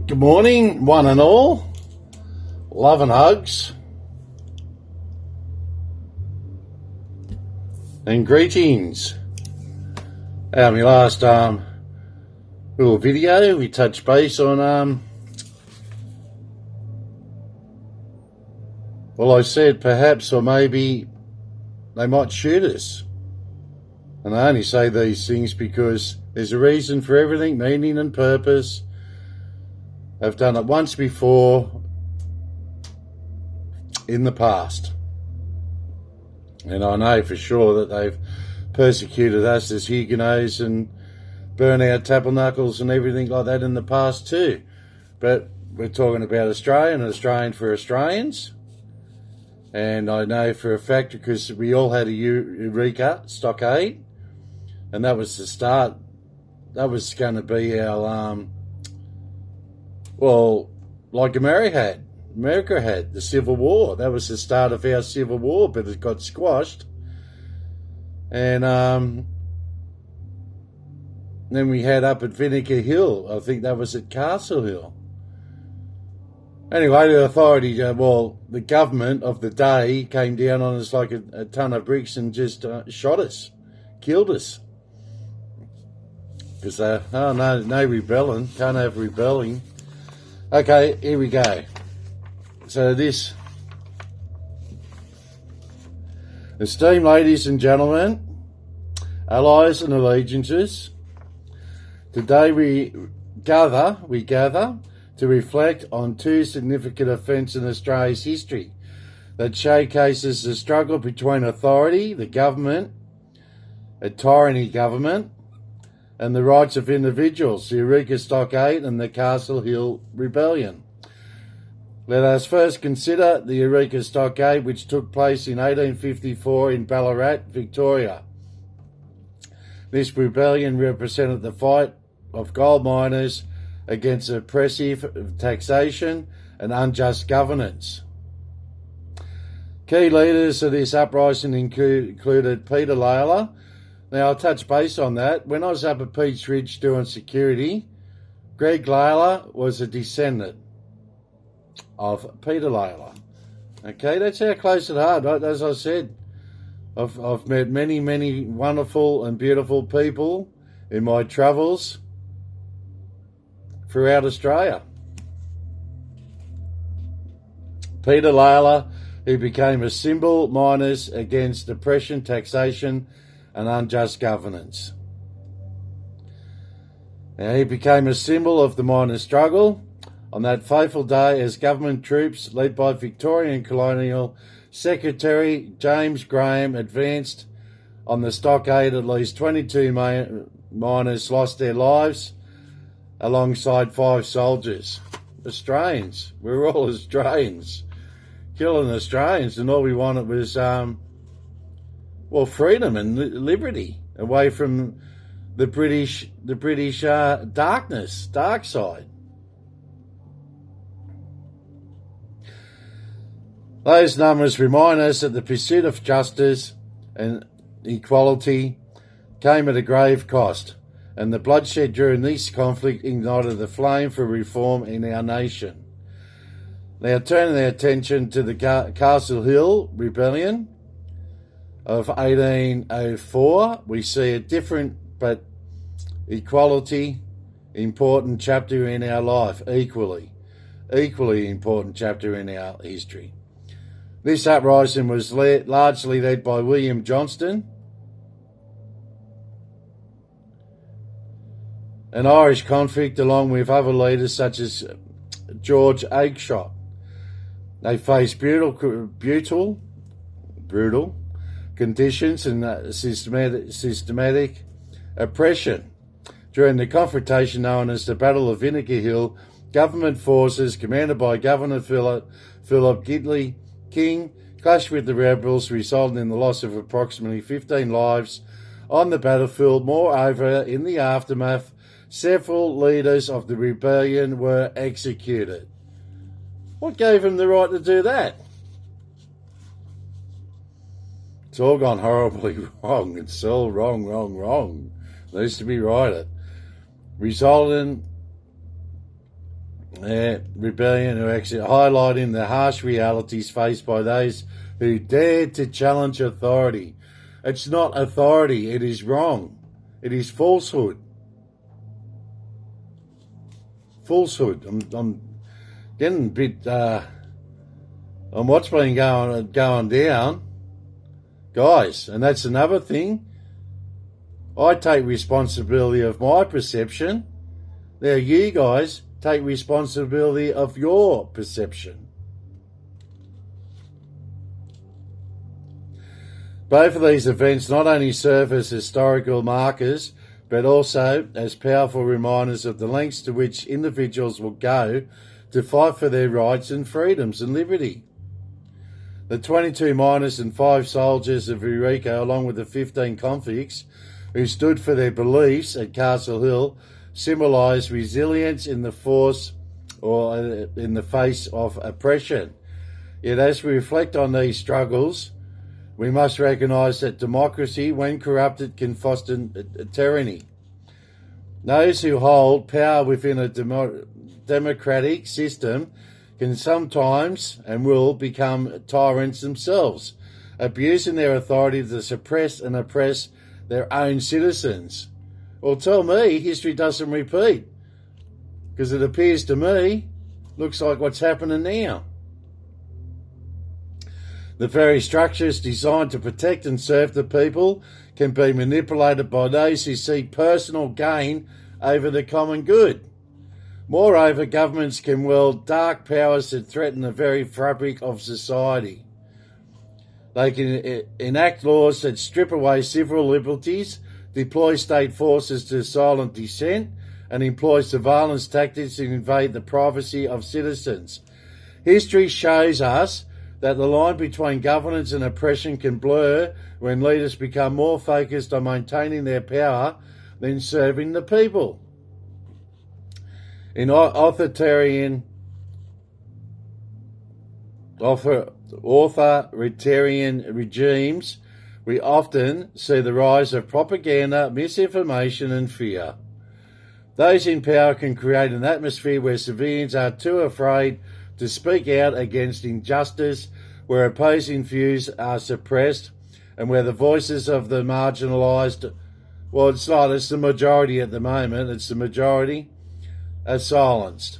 Good morning, one and all. Love and hugs. And greetings. My last little video, we touched base on, well, I said perhaps or maybe they might shoot us. And I only say these things because there's a reason for everything, meaning and purpose. I've done it once before in the past. And I know for sure that they've persecuted us as Huguenots and burn out tabernacles and everything like that in the past too. But we're talking about Australian for Australians. And I know for a fact because we all had a Eureka Stockade. And that was the start. That was going to be our... well, like America had the Civil War. That was the start of our Civil War, but it got squashed. And then we had up at Vinegar Hill. I think that was at Castle Hill. Anyway, the authority, the government of the day came down on us like a ton of bricks and just shot us, killed us. Because, no rebelling, can't have rebelling. Okay, here we go. So this, esteemed ladies and gentlemen, allies and allegiances, today we gather to reflect on two significant events in Australia's history that showcases the struggle between authority, the government, a tyranny government, and the rights of individuals, the Eureka Stockade and the Castle Hill Rebellion. Let us first consider the Eureka Stockade, which took place in 1854 in Ballarat, Victoria. This rebellion represented the fight of gold miners against oppressive taxation and unjust governance. Key leaders of this uprising included Peter Lalor. Now, I'll touch base on that. When I was up at Peach Ridge doing security, Greg Lalor was a descendant of Peter Lalor. Okay, that's how close at heart. As I said, I've met many, many wonderful and beautiful people in my travels throughout Australia. Peter Lalor, who became a symbol miners against oppression, taxation, and unjust governance. Now, he became a symbol of the miners' struggle on that fateful day as government troops led by Victorian Colonial Secretary James Graham advanced on the stockade. At least 22 miners lost their lives alongside 5 soldiers. Australians. We're all Australians. Killing Australians, and all we wanted was freedom and liberty away from the British dark side. Those numbers remind us that the pursuit of justice and equality came at a grave cost, and the bloodshed during this conflict ignited the flame for reform in our nation. Now, turning our attention to the Castle Hill Rebellion of 1804, we see a different but equally important chapter in our life, equally important chapter in our history. This uprising was largely led by William Johnston, an Irish convict, along with other leaders such as George Agshot. They faced brutal conditions and systematic oppression. During the confrontation known as the Battle of Vinegar Hill, government forces commanded by Governor Philip Gidley King clashed with the rebels, resulting in the loss of approximately 15 lives on the battlefield. Moreover, in the aftermath, several leaders of the rebellion were executed. What gave them the right to do that? It's all gone horribly wrong. It's all wrong. Needs to be righted. Resulting rebellion, who actually highlighting the harsh realities faced by those who dared to challenge authority. It's not authority, it is wrong. It is falsehood. Falsehood. I'm getting a bit on what's been going down, guys. And that's another thing. I take responsibility of my perception. Now you guys take responsibility of your perception. Both of these events not only serve as historical markers, but also as powerful reminders of the lengths to which individuals will go to fight for their rights and freedoms and liberty. The 22 miners and 5 soldiers of Eureka, along with the 15 convicts who stood for their beliefs at Castle Hill, symbolise resilience in the force or in the face of oppression. Yet as we reflect on these struggles, we must recognise that democracy, when corrupted, can foster tyranny. Those who hold power within a democratic system can sometimes and will become tyrants themselves, abusing their authority to suppress and oppress their own citizens. Well, tell me history doesn't repeat, because it appears to me, looks like what's happening now. The very structures designed to protect and serve the people can be manipulated by those who seek personal gain over the common good. Moreover, governments can wield dark powers that threaten the very fabric of society. They can enact laws that strip away civil liberties, deploy state forces to silent dissent, and employ surveillance tactics to invade the privacy of citizens. History shows us that the line between governance and oppression can blur when leaders become more focused on maintaining their power than serving the people. In authoritarian regimes, we often see the rise of propaganda, misinformation and fear. Those in power can create an atmosphere where civilians are too afraid to speak out against injustice, where opposing views are suppressed, and where the voices of the marginalised, well, it's the majority at the moment, it's the majority, are silenced.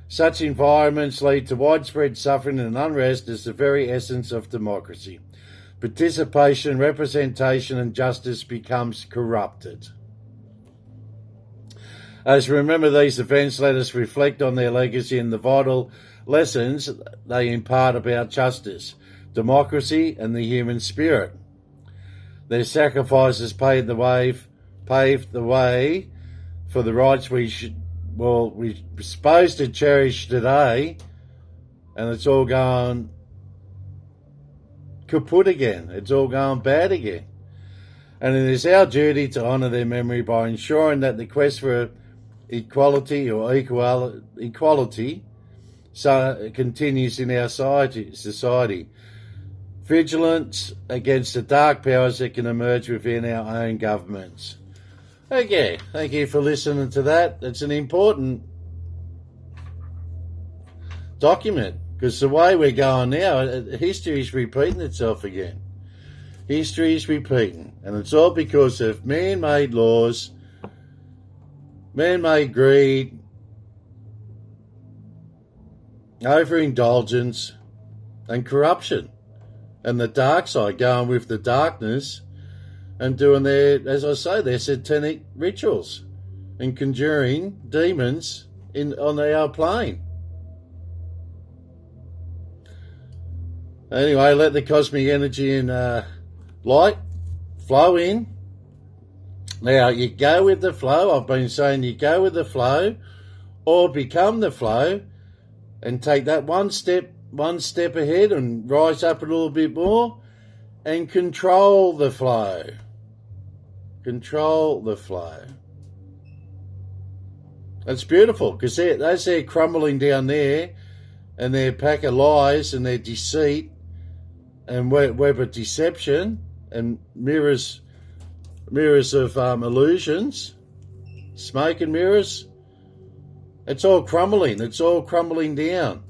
Such environments lead to widespread suffering and unrest as the very essence of democracy. Participation, representation and justice becomes corrupted. As we remember these events, let us reflect on their legacy and the vital lessons they impart about justice, democracy and the human spirit. Their sacrifices paved the way for the rights we're supposed to cherish today, and it's all gone kaput again. It's all gone bad again. And it is our duty to honour their memory by ensuring that the quest for equality or equality continues in our society. Vigilance against the dark powers that can emerge within our own governments. Okay, thank you for listening to that. It's an important document, because the way we're going now, history is repeating itself again. History is repeating, and it's all because of man-made laws, man-made greed, overindulgence, and corruption. And the dark side going with the darkness and doing their satanic rituals and conjuring demons on our plane. Anyway, let the cosmic energy and light flow in. Now, you go with the flow. I've been saying you go with the flow or become the flow and take that one step ahead and rise up a little bit more and control the flow. Control the flow. It's beautiful, because as they're crumbling down there and their pack of lies and their deceit and web of deception and mirrors of illusions, smoke and mirrors, it's all crumbling. It's all crumbling down.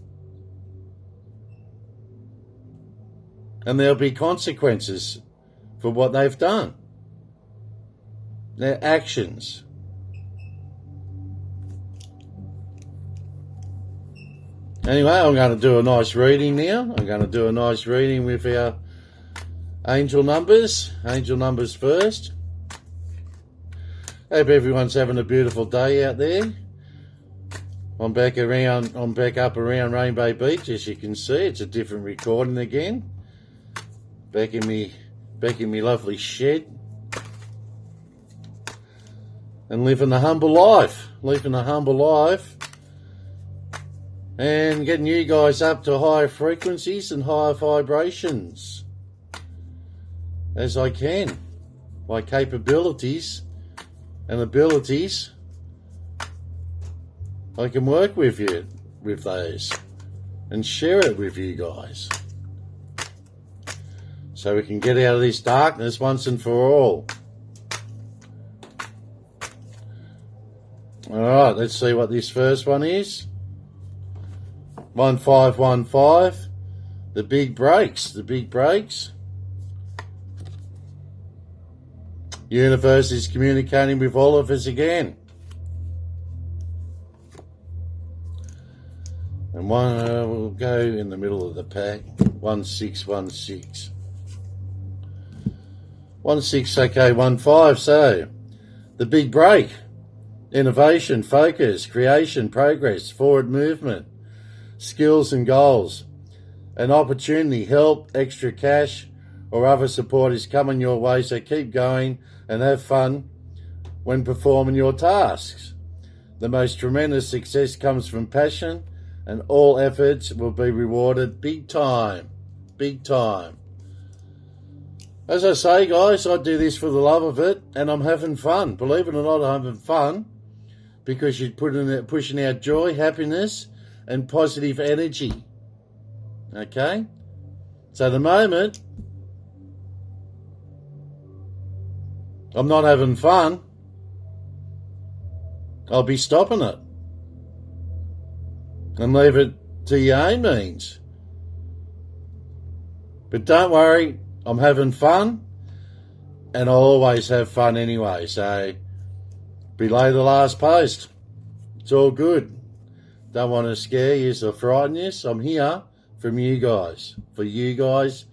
And there'll be consequences for what they've done. Their actions. Anyway, I'm going to do a nice reading now. I'm going to do a nice reading with our angel numbers. Angel numbers first. Hope everyone's having a beautiful day out there. I'm back up around Rainbow Beach, as you can see. It's a different recording again. Back in me lovely shed. And living a humble life. And getting you guys up to higher frequencies and higher vibrations as I can. My capabilities and abilities, I can work with you with those and share it with you guys, so we can get out of this darkness once and for all. Alright, let's see what this first one is. 1515. The big breaks. Universe is communicating with all of us again. And we'll go in the middle of the pack. 1616. 16, okay, 15. So, the big break. Innovation, focus, creation, progress, forward movement, skills and goals. An opportunity, help, extra cash, or other support is coming your way, so keep going and have fun when performing your tasks. The most tremendous success comes from passion, and all efforts will be rewarded big time. As I say, guys, I do this for the love of it, and I'm having fun. Believe it or not, I'm having fun, because you're pushing out joy, happiness, and positive energy. Okay? So the moment I'm not having fun, I'll be stopping it and leave it to your own means. But don't worry, I'm having fun, and I'll always have fun anyway. So below the last post, it's all good. Don't want to scare you or frighten you. I'm here from you guys, for you guys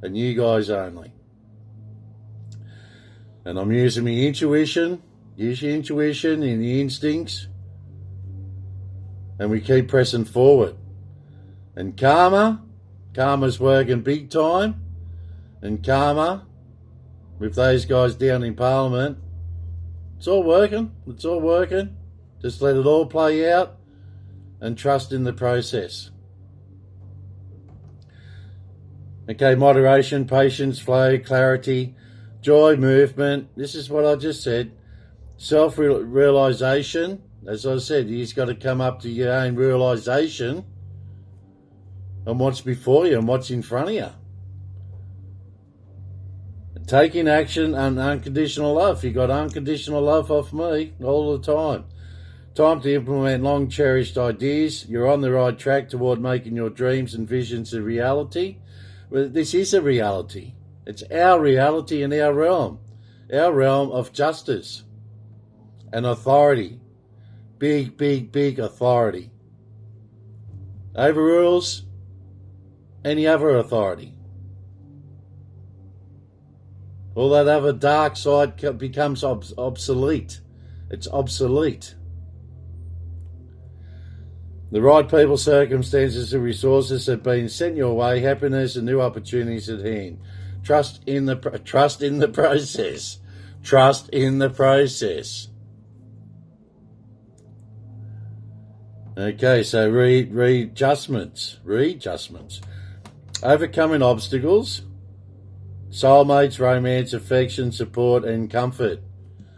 and you guys only. And I'm using my intuition. Use your intuition and your instincts. And we keep pressing forward. And karma's working big time. And karma, with those guys down in Parliament, it's all working. Just let it all play out and trust in the process. Okay, moderation, patience, flow, clarity, joy, movement. This is what I just said. Self-realization. As I said, you've got to come up to your own realization on what's before you and what's in front of you. Taking action and unconditional love. You got unconditional love off me all the time. Time to implement long-cherished ideas. You're on the right track toward making your dreams and visions a reality. Well, this is a reality. It's our reality in our realm of justice and authority. Big authority. Overrules any other authority. All that other dark side becomes obsolete. It's obsolete. The right people, circumstances and resources have been sent your way. Happiness and new opportunities at hand. Trust in the process. Trust in the process. Okay, so readjustments. Overcoming obstacles. Soulmates, romance, affection, support and comfort.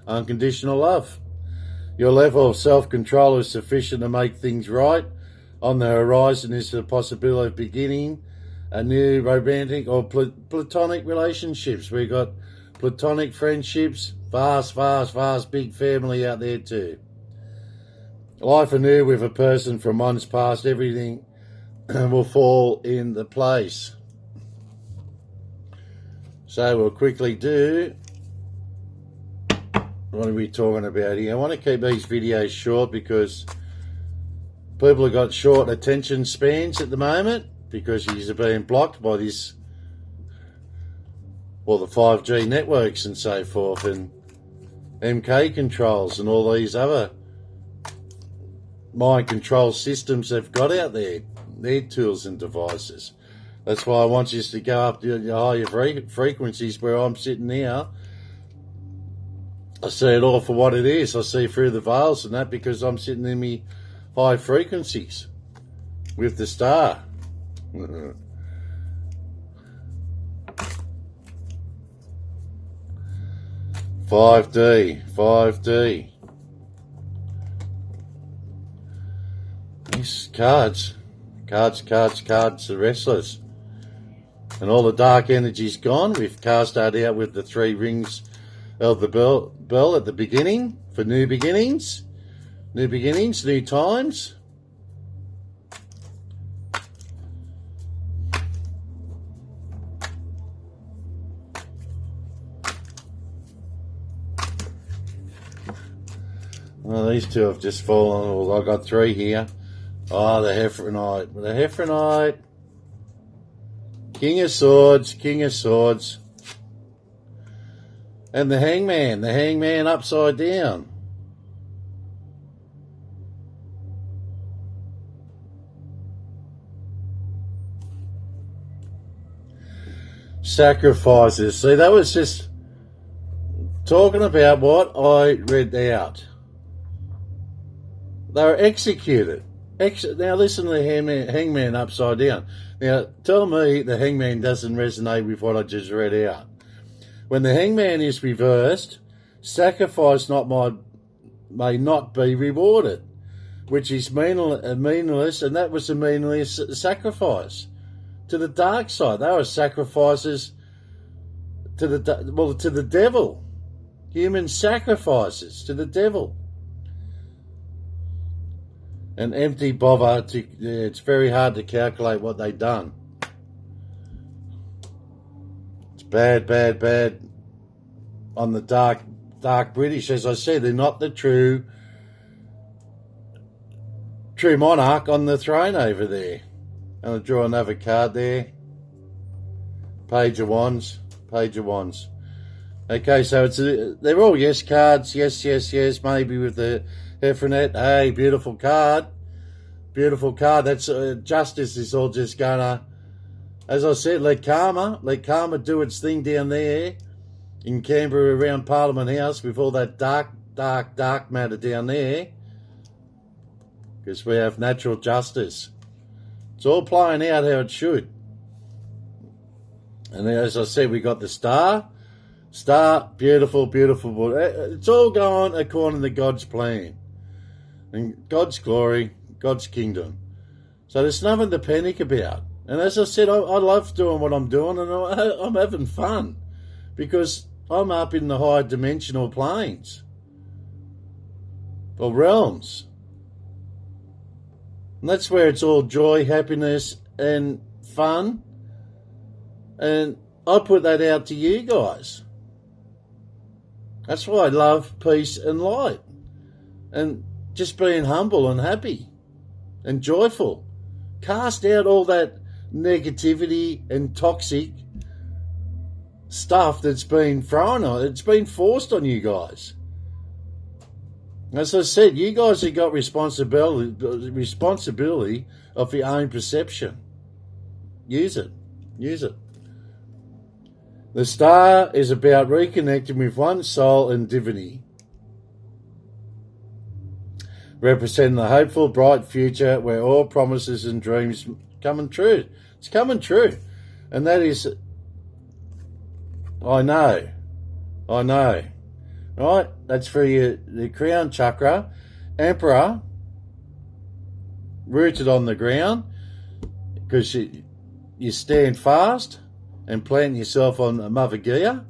Unconditional love. Your level of self-control is sufficient to make things right. On the horizon is the possibility of beginning a new romantic or platonic relationships. We've got platonic friendships, vast, big family out there too. Life anew with a person from one's past, everything will fall into place. So we'll quickly do, what are we talking about here? I want to keep these videos short because people have got short attention spans at the moment because you're being blocked by this, well, the 5G networks and so forth, and MK controls and all these other mind control systems they've got out there, their tools and devices. That's why I want you to go up to the higher frequencies where I'm sitting now. I see it all for what it is. I see through the veils and that because I'm sitting in me high frequencies with the star. 5D. These cards are restless. And all the dark energy's gone. We've cast that out with the 3 rings of the bell at the beginning for new beginnings, new times. Well, these two have just fallen. Well, I've got 3 here. Oh, the Hephrionite. King of Swords. And the Hangman upside down. Sacrifices. See, that was just talking about what I read out. They were executed. Now listen to the hangman upside down. Now tell me the hangman doesn't resonate with what I just read out. When the hangman is reversed, sacrifice may not be rewarded, which is meaningless, and that was a meaningless sacrifice to the dark side. They were sacrifices to the devil, human sacrifices to the devil. An empty bother. It's very hard to calculate what they've done. It's bad on the dark British. As I said, they're not the true monarch on the throne over there. I'm going to draw another card there. Page of Wands. Okay, so they're all yes cards. Yes. Maybe with the Hephrionite. Hey, beautiful card. That's justice is all just gonna, as I said, let karma do its thing down there in Canberra around Parliament House with all that dark matter down there, because we have natural justice. It's all playing out how it should. And as I said, we got the star, beautiful. It's all going according to God's plan and God's glory, God's kingdom. So there's nothing to panic about. And as I said, I love doing what I'm doing, and I'm having fun because I'm up in the higher dimensional planes or realms. And that's where it's all joy, happiness, and fun. And I put that out to you guys. That's why I love peace and light. And just being humble and happy and joyful. Cast out all that negativity and toxic stuff that's been thrown on. It's been forced on you guys. As I said, you guys have got responsibility of your own perception. Use it. The star is about reconnecting with one's soul and divinity, representing the hopeful, bright future where all promises and dreams coming true. It's coming true. And that is, I know. Right? That's for you, the crown chakra, Emperor, rooted on the ground, because you stand fast and plant yourself on Mother Gaia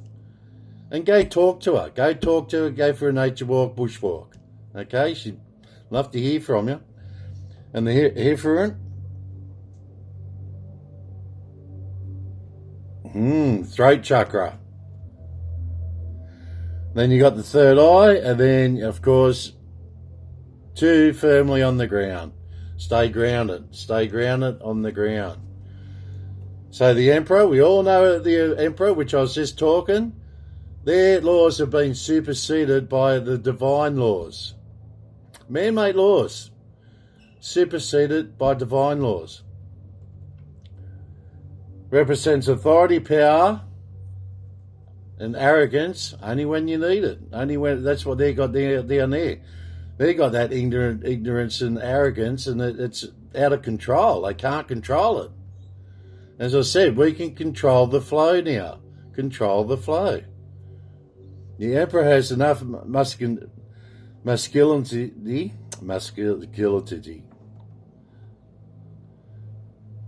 and go talk to her. Go talk to her, go for a nature walk, bushwalk. Okay, she'd love to hear from you. And the Hierophant, throat chakra. Then you got the third eye, and then, of course, 2 firmly on the ground. Stay grounded on the ground. So the Emperor, we all know the Emperor, which I was just talking, their laws have been superseded by the divine laws. Man-made laws, superseded by divine laws. Represents authority, power, and arrogance only when you need it. Only when, that's what they got down there. They got that ignorance and arrogance, and it's out of control. They can't control it. As I said, we can control the flow now. Control the flow. The Emperor has enough masculinity,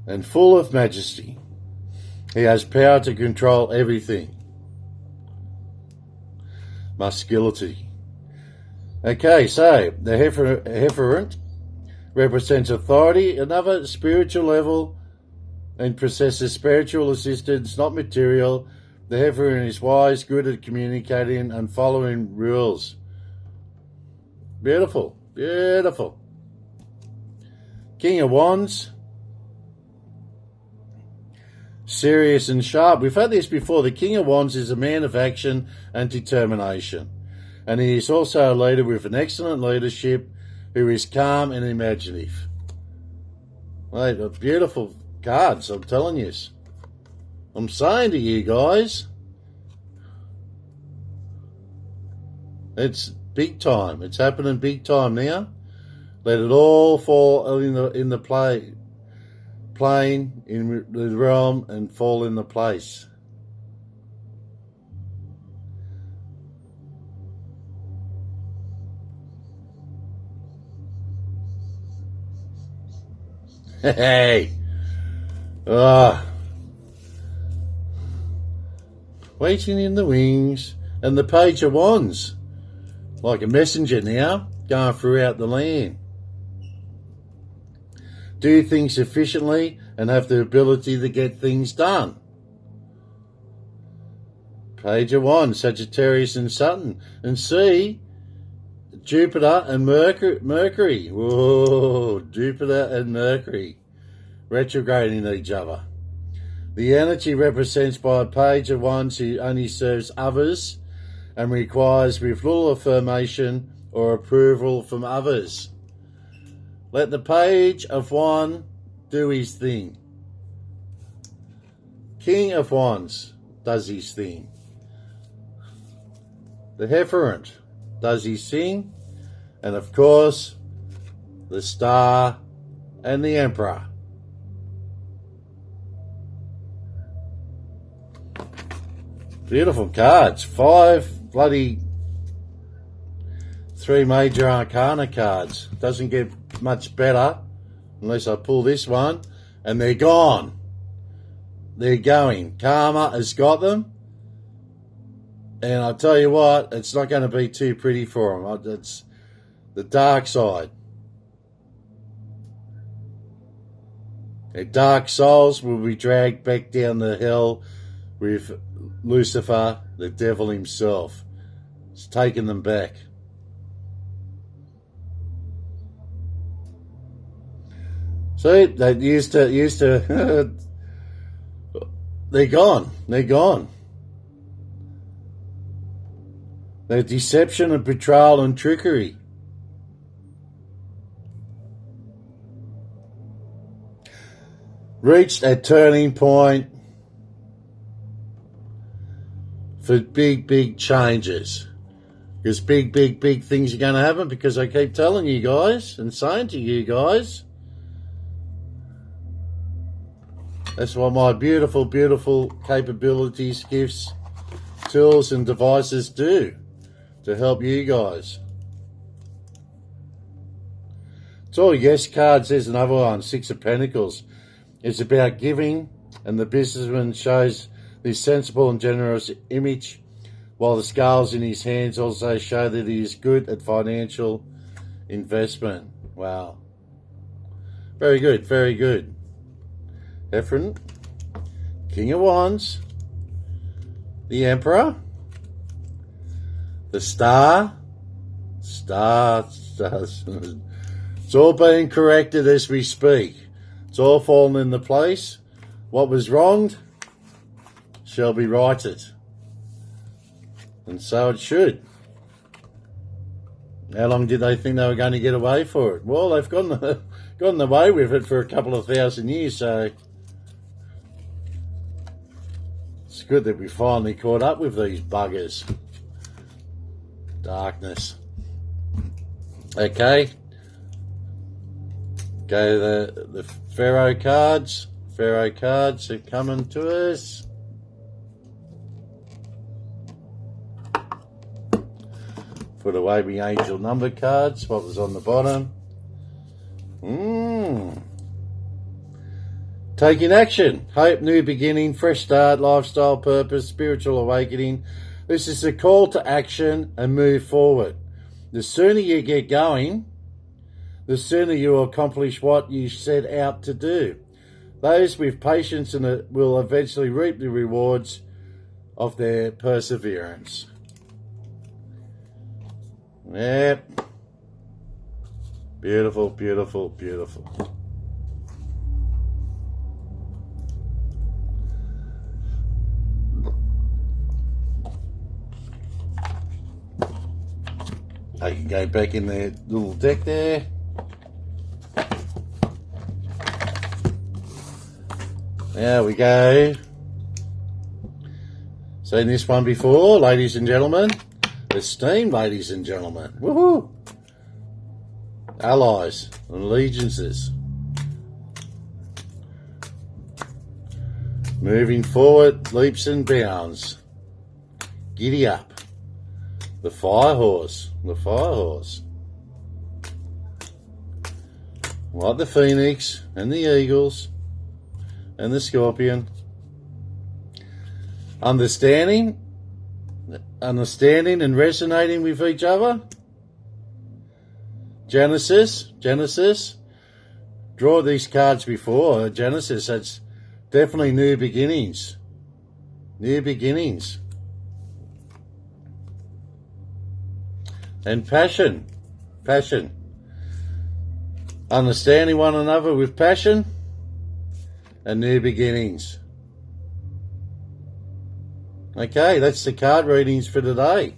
and full of majesty. He has power to control everything. Masculinity. Okay, so the Hierophant represents authority, another spiritual level, and possesses spiritual assistance, not material. The Hierophant is wise, good at communicating and following rules. Beautiful, beautiful. King of Wands, serious and sharp. We've had this before. The King of Wands is a man of action and determination. And he is also a leader with an excellent leadership who is calm and imaginative. Mate, beautiful cards, I'm telling you. I'm saying to you guys, it's big time. It's happening big time now. Let it all fall in the plane, in the realm, and fall into place. Hey, waiting in the wings, and the Page of Wands, like a messenger now, going throughout the land. Do things efficiently and have the ability to get things done. Page of Wands, Sagittarius and Saturn, and see Jupiter and Mercury. Whoa, Jupiter and Mercury retrograding each other. The energy represents by a Page of Wands who only serves others and requires with little affirmation or approval from others. Let the Page of Wands do his thing. King of Wands does his thing. The Hierophant does his thing. And of course, the Star and the Emperor. Beautiful cards. 3 major arcana cards. Doesn't get much better unless I pull this one. And they're gone. They're going. Karma has got them. And I'll tell you what, it's not going to be too pretty for them. It's the dark side. Their dark souls will be dragged back down the hell with Lucifer, the devil himself. It's taking them back. See, they used to they're gone. They're gone. Their deception and betrayal and trickery. Reached a turning point for big changes. Because big things are going to happen, because I keep telling you guys and saying to you guys, that's what my beautiful capabilities, gifts, tools and devices do to help you guys. It's all yes cards. There's another one, 6 of Pentacles. It's about giving and the businessman shows this sensible and generous image, while the scales in his hands also show that he is good at financial investment. Wow. Very good, very good. Ephraim, King of Wands, the Emperor, the Star. It's all being corrected as we speak. It's all fallen into place. What was wronged shall be righted. And so it should. How long did they think they were going to get away for it? Well, they've gotten away with it for a couple of thousand years, so it's good that we finally caught up with these buggers. Darkness. Okay. Go to the Pharaoh cards. Pharaoh cards are coming to us. Put away my angel number cards. What was on the bottom? Taking action. Hope, new beginning, fresh start, lifestyle, purpose, spiritual awakening. This is a call to action and move forward. The sooner you get going, the sooner you accomplish what you set out to do. Those with patience will eventually reap the rewards of their perseverance. Yep. Beautiful, beautiful, beautiful. I can go back in the little deck there. There we go. Seen this one before, ladies and gentlemen. Esteemed ladies and gentlemen. Woohoo! Allies and allegiances. Moving forward, leaps and bounds. Giddy up. The fire horse. The fire horse. Like the phoenix and the eagles and the scorpion. Understanding and resonating with each other. Genesis. Draw these cards before. Genesis, that's definitely new beginnings. New beginnings. And passion. Understanding one another with passion and new beginnings. Okay, that's the card readings for today.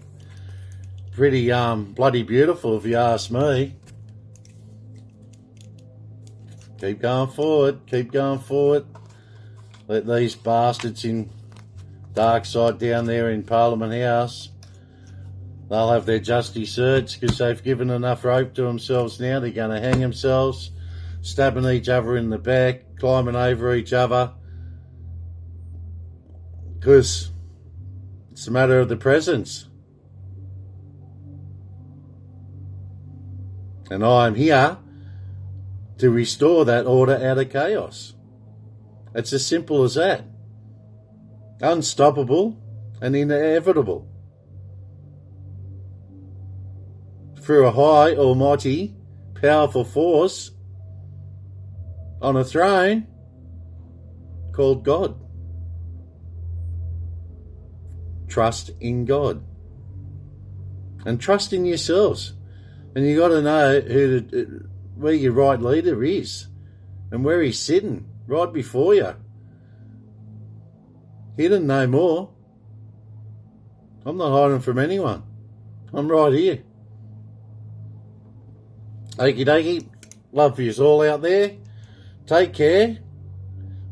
Pretty bloody beautiful if you ask me. Keep going forward. Let these bastards in dark side down there in Parliament House, they'll have their just desserts because they've given enough rope to themselves now. They're going to hang themselves, stabbing each other in the back, climbing over each other. Because it's a matter of the presence. And I am here to restore that order out of chaos. It's as simple as that. Unstoppable and inevitable. Through a high, almighty, powerful force on a throne called God. Trust in God. And trust in yourselves. And you got to know where your right leader is and where he's sitting right before you. He didn't know more. I'm not hiding from anyone. I'm right here. Okie dokie. Love for you all out there. Take care.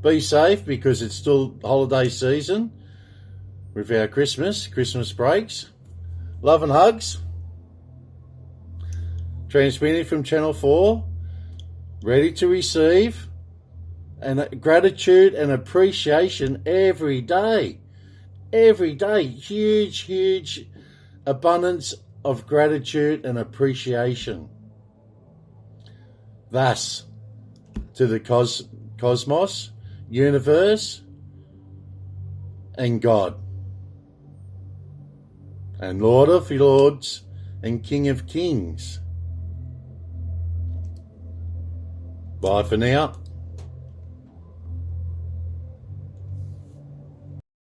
Be safe because it's still holiday season with our Christmas breaks. Love and hugs. Transmitting from Channel 4. Ready to receive. And gratitude and appreciation every day. Every day. Huge abundance of gratitude and appreciation. Thus, to the cosmos, universe, and God, and Lord of Lords, and King of Kings. Bye for now.